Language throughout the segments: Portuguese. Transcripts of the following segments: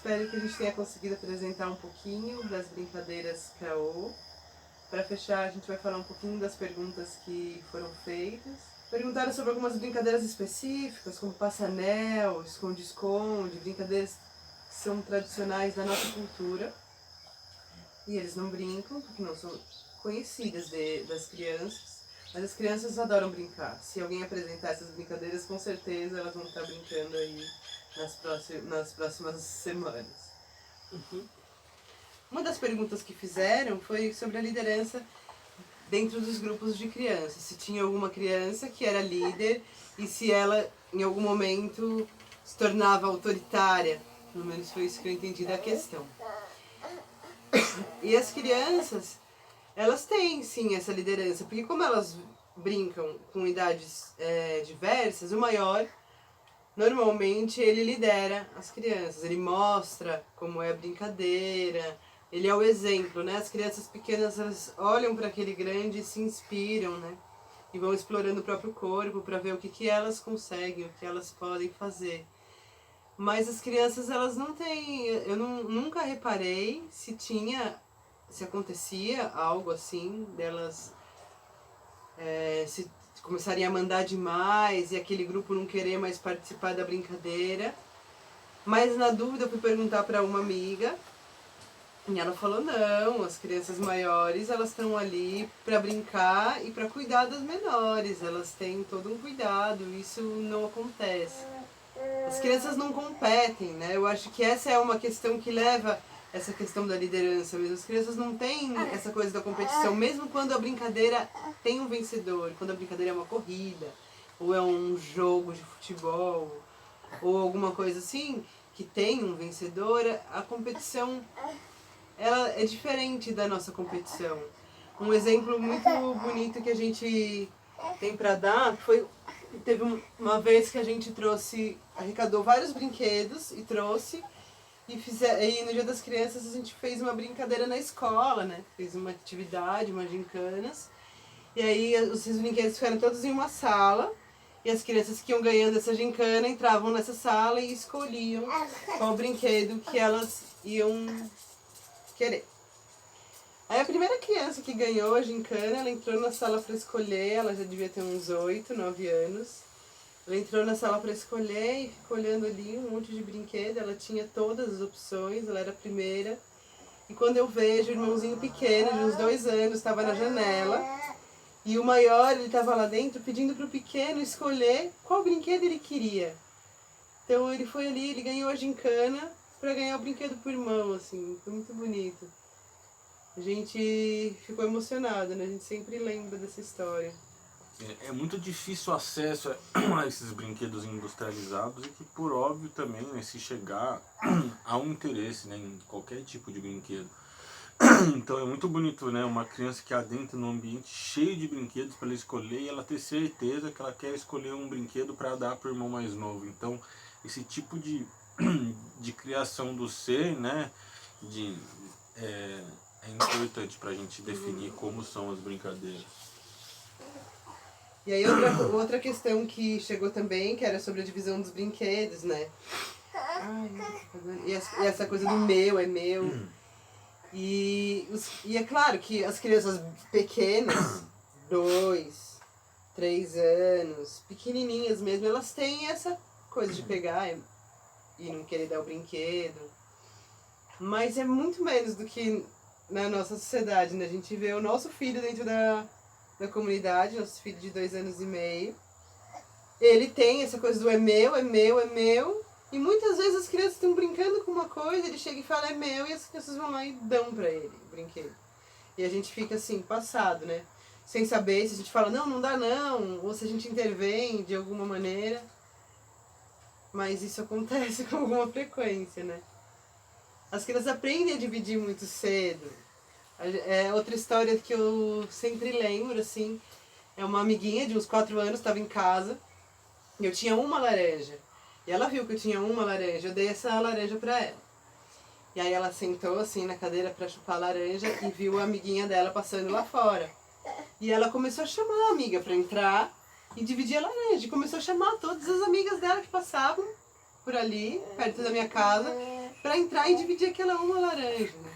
espero que a gente tenha conseguido apresentar um pouquinho das brincadeiras Craô. Para fechar, a gente vai falar um pouquinho das perguntas que foram feitas. Perguntaram sobre algumas brincadeiras específicas, como passa-anel, esconde-esconde, brincadeiras que são tradicionais da nossa cultura. E eles não brincam, porque não são conhecidas das crianças. Mas as crianças adoram brincar. Se alguém apresentar essas brincadeiras, com certeza elas vão estar brincando aí nas próximas semanas. Uhum. Uma das perguntas que fizeram foi sobre a liderança dentro dos grupos de crianças. Se tinha alguma criança que era líder e se ela, em algum momento, se tornava autoritária. Pelo menos foi isso que eu entendi da questão. E as crianças, elas têm sim essa liderança, porque como elas brincam com idades diversas, o maior, normalmente ele lidera as crianças, ele mostra como é a brincadeira, ele é o exemplo, né? As crianças pequenas, elas olham para aquele grande e se inspiram, né? E vão explorando o próprio corpo para ver o que elas conseguem, o que elas podem fazer. Mas as crianças, elas não têm, eu nunca reparei se acontecia algo assim, delas se começarem a mandar demais e aquele grupo não querer mais participar da brincadeira. Mas na dúvida eu fui perguntar para uma amiga e ela falou, não, as crianças maiores, elas estão ali para brincar e para cuidar das menores, elas têm todo um cuidado, isso não acontece. As crianças não competem, né? Eu acho que essa é uma questão que leva essa questão da liderança mesmo. As crianças não têm essa coisa da competição, mesmo quando a brincadeira tem um vencedor, quando a brincadeira é uma corrida, ou é um jogo de futebol, ou alguma coisa assim, que tem um vencedor, a competição ela é diferente da nossa competição. Um exemplo muito bonito que a gente tem para dar foi, teve uma vez que a gente arrecadou vários brinquedos e trouxe, e no Dia das Crianças a gente fez uma brincadeira na escola, né? Fez uma atividade, uma gincanas, e aí os brinquedos ficaram todos em uma sala, e as crianças que iam ganhando essa gincana entravam nessa sala e escolhiam qual brinquedo que elas iam querer. Aí a primeira criança que ganhou a gincana, ela entrou na sala para escolher, ela já devia ter uns 8, 9 anos. Ela entrou na sala para escolher e ficou olhando ali um monte de brinquedo, ela tinha todas as opções, ela era a primeira. E quando eu vejo o irmãozinho pequeno, de uns 2 anos, estava na janela, e o maior, ele estava lá dentro pedindo para o pequeno escolher qual brinquedo ele queria. Então ele foi ali, ele ganhou a gincana para ganhar o brinquedo pro irmão, assim, foi muito bonito. A gente ficou emocionado, né? A gente sempre lembra dessa história. É muito difícil o acesso a esses brinquedos industrializados e que, por óbvio, também, né, se chegar a um interesse, né, em qualquer tipo de brinquedo. Então é muito bonito, né, uma criança que adentra num ambiente cheio de brinquedos para ela escolher e ela ter certeza que ela quer escolher um brinquedo para dar para o irmão mais novo. Então esse tipo de criação do ser, né, é importante para a gente definir como são as brincadeiras. E aí outra questão que chegou também, que era sobre a divisão dos brinquedos, né? E essa coisa do meu, é meu. E é claro que as crianças pequenas, 2, 3 anos, pequenininhas mesmo, elas têm essa coisa de pegar e não querer dar o brinquedo. Mas é muito menos do que na nossa sociedade, né? A gente vê o nosso filho dentro da comunidade, nosso filho de 2 anos e meio. Ele tem essa coisa do é meu, é meu, é meu. E muitas vezes as crianças estão brincando com uma coisa, ele chega e fala é meu, e as crianças vão lá e dão pra ele o brinquedo. E a gente fica assim, passado, né? Sem saber se a gente fala não, não dá não, ou se a gente intervém de alguma maneira. Mas isso acontece com alguma frequência, né? As crianças aprendem a dividir muito cedo. É outra história que eu sempre lembro, assim, é uma amiguinha de uns 4 anos, estava em casa, e eu tinha uma laranja. E ela viu que eu tinha uma laranja, eu dei essa laranja pra ela. E aí ela sentou assim na cadeira pra chupar a laranja e viu a amiguinha dela passando lá fora. E ela começou a chamar a amiga pra entrar e dividir a laranja. E começou a chamar todas as amigas dela que passavam por ali, perto da minha casa, pra entrar e dividir aquela uma laranja, né?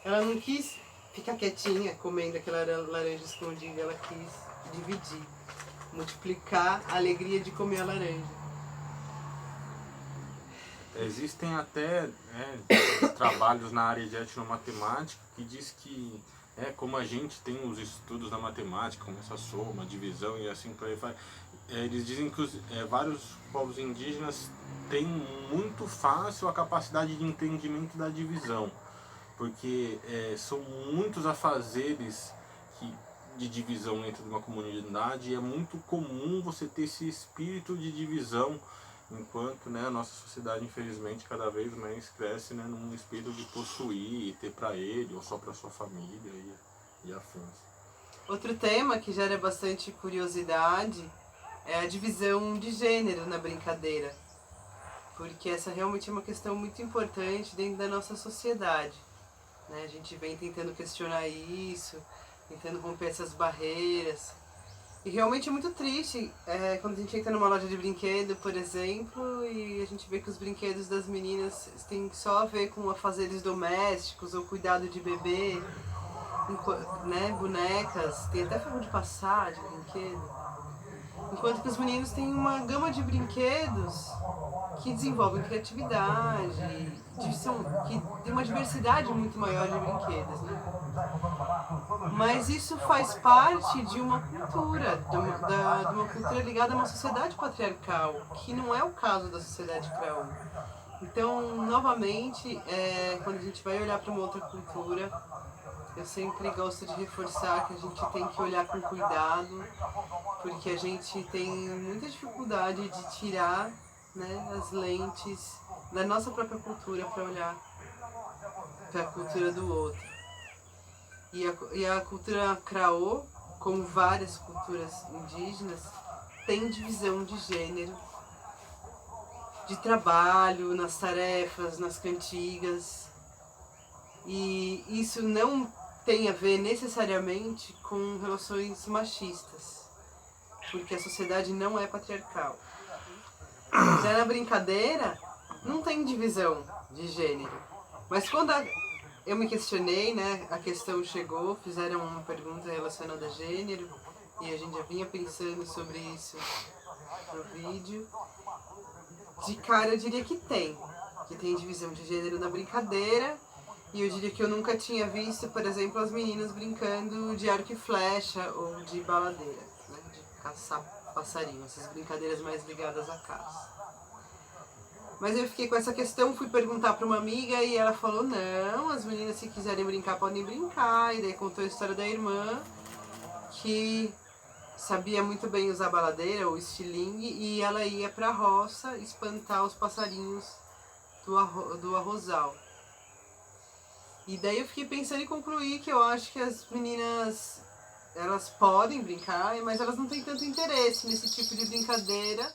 Ela não quis ficar quietinha comendo aquela laranja escondida, ela quis dividir, multiplicar a alegria de comer a laranja. Existem até trabalhos na área de etnomatemática que diz que como a gente tem os estudos da matemática, como essa soma, divisão e assim por aí vai, eles dizem que vários povos indígenas têm muito fácil a capacidade de entendimento da divisão, porque são muitos afazeres de divisão dentro de uma comunidade e é muito comum você ter esse espírito de divisão, enquanto a nossa sociedade, infelizmente, cada vez mais cresce num espírito de possuir e ter para ele ou só para sua família e afins. Outro tema que gera bastante curiosidade é a divisão de gênero na brincadeira, porque essa realmente é uma questão muito importante dentro da nossa sociedade, né? A gente vem tentando questionar isso, tentando romper essas barreiras. E realmente é muito triste quando a gente entra numa loja de brinquedo, por exemplo, e a gente vê que os brinquedos das meninas têm só a ver com afazeres domésticos ou cuidado de bebê, né, bonecas, tem até forma de passar de brinquedo. Enquanto que os meninos têm uma gama de brinquedos que desenvolvem criatividade, que tem uma diversidade muito maior de brinquedos, né? Mas isso faz parte de uma cultura, de uma cultura ligada a uma sociedade patriarcal, que não é o caso da sociedade Kraô. Então, novamente, quando a gente vai olhar para uma outra cultura, eu sempre gosto de reforçar que a gente tem que olhar com cuidado, porque a gente tem muita dificuldade de tirar, né, as lentes da nossa própria cultura para olhar para a cultura do outro. E a cultura Kraô, como várias culturas indígenas, tem divisão de gênero, de trabalho, nas tarefas, nas cantigas. E isso não tem a ver necessariamente com relações machistas, porque a sociedade não é patriarcal. Já na brincadeira, não tem divisão de gênero. Mas quando eu me questionei, né, a questão chegou, fizeram uma pergunta relacionada a gênero, e a gente já vinha pensando sobre isso no vídeo. De cara eu diria que tem divisão de gênero na brincadeira, e eu diria que eu nunca tinha visto, por exemplo, as meninas brincando de arco e flecha ou de baladeira, né, de caçar passarinho, essas brincadeiras mais ligadas à caça. Mas eu fiquei com essa questão, fui perguntar para uma amiga e ela falou, não, as meninas se quiserem brincar podem brincar, e daí contou a história da irmã, que sabia muito bem usar a baladeira ou estilingue, e ela ia para a roça espantar os passarinhos do arrozal. E daí eu fiquei pensando em concluir que eu acho que as meninas, elas podem brincar, mas elas não têm tanto interesse nesse tipo de brincadeira.